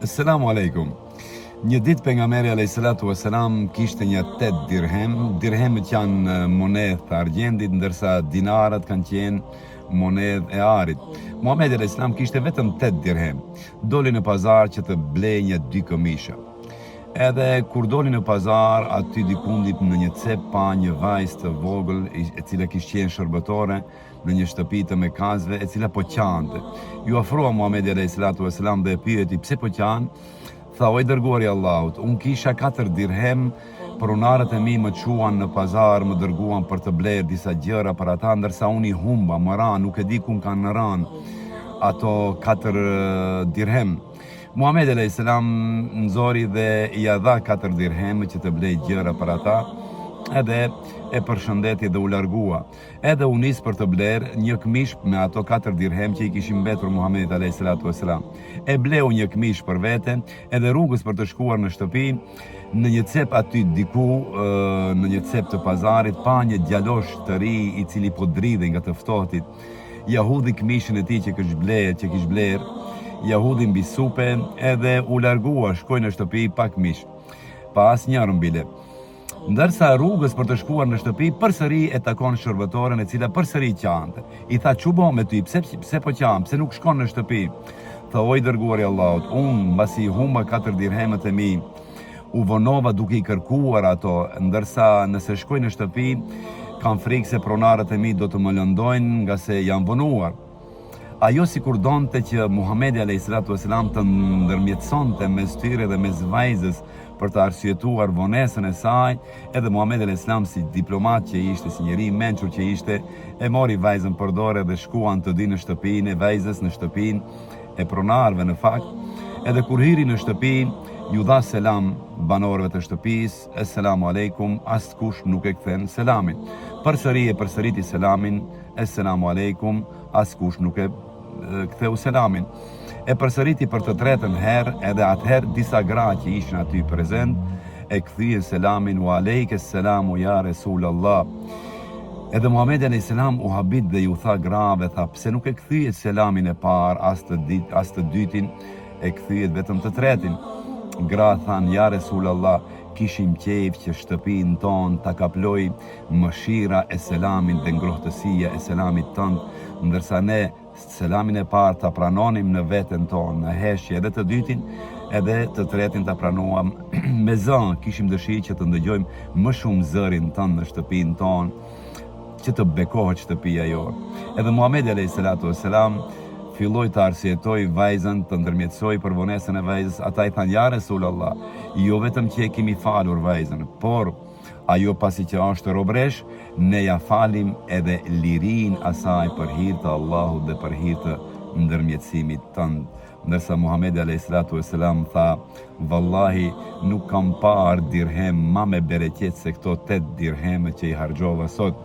Selamu alaikum. Një ditë pejgamberi alayhis salatu wassalam kishte një 8 dirhem. Dirhemet janë monedhë të argjendit, ndërsa dinarët kanë qenë monedhë e arit. Muhamedi alayhis salam kishte vetëm 8 dirhem. Doli në pazar që të blej një 2 këmisha. Edhe kur doli në pazar, aty dikundit në një cep pa një vajzë të vogël e cila kishte qenë shërbëtore në një shtëpi të Mekazve, e cila po qante. Ju ofrua Muhamedi alayhis salatu wassalam dhe e pyeti pse po qan. Tha, o i dërguari i Allahut, unë kisha 4 dirhem, pronarët e mi më quan në pazar, më dërguan për të blerë disa gjëra për ata, ndërsa unë i humba, më ran, nuk e di ku kanë ran ato 4 dirhem. Muhamedi alayhis salam nxori dhe ia dha 4 dirhem që të blej gjëra për ata, edhe e përshëndeti dhe u largua. Edhe u nis për të bler një këmish me ato 4 dirhem që i kishin mbetur Muhamedit alayhis salatu wassalam. E bleu një këmish për vete, edhe rrugës për të shkuar në shtëpi, në një cep aty diku, në një cep të pazarit, pa një djalosh të ri i cili po dridhej nga të ftohtit. Ja hudhi këmishin e tij që kish bler, ja hudhi mbi supe, edhe u largua, shkoi në shtëpi pa këmish, pa asnjë bile. Ndërsa rrugës për të shkuar në shtëpi, përsëri e takon shërbëtoren e cila përsëri qante. I tha, çu bë me ty, pse po qan, pse nuk shkon në shtëpi? Tha, o i dërguari i Allahut, unë mbasi humba 4 dirhemet e mi, u vonova duke i kërkuar ato, ndërsa nëse shkoj në shtëpi, kam frikë se pronarët e mi do të më lëndojnë nga se janë vonuar. Ajo sikur donte që Muhamedi alayhis salatu wassalam të ndërmjetësonte mes tyre dhe mes vajzës për të arsyetuar vonesën e saj, edhe Muhamedi alayhis salam si diplomat që ishte, si njeri i mençur që ishte, e mori vajzën për dorë dhe shkuan të dy në shtëpinë e vajzës, në shtëpinë e pronarëve në fakt. Edhe kur hiri në shtëpi, ju dha selam banorëve të shtëpisë, "Esselamu aleikum", askush nuk e kthen selamin. Përsëri e përsëriti selamin, "Esselamu aleikum", askush nuk e ktheu selamin. E përsëriti për të 3-ën herë, edhe atëherë disa gra që ishin aty prezent e kthyen selamin, "Wa alejkes selamu ya Resulallah". Edhe Muhamedi alayhis salam u habit dhe ju tha grave, tha, pse nuk e kthyet selamin e parë, as të dytin, e kthyet vetëm të 3-tin. Gra than, ja Resulallah, kishim qejf që shtëpinë tonë ta kaploj mëshira e selamin dhe ngrohtësia e selamit tënd, ndërsa ne selamin e parë ta pranonim në veten tonë, në heshje, edhe të dytin, edhe të 3-tin ta pranuam me zë. Kishim dëshirë që të ndëgjojmë më shumë zërin tënd në shtëpinë tonë, që të bekohet shtëpia jonë. Edhe Muhamedi alayhis salatu wassalam filloi të arsjetoj vajzën, të ndërmjetësoj për vonesën e vajzës. Ata i thanë, ja Resulallah, jo vetëm që e kemi falur vajzën, por ajo pasi që është robresh, ne ja falim edhe lirin asaj për hir të Allahut dhe për hir të ndërmjetësimit tënd. Ndërsa Muhamedi alayhis salatu wassalam tha, vallahi nuk kam parë dirhem ma me bereqet se këto 8 dirheme që i harxova sot.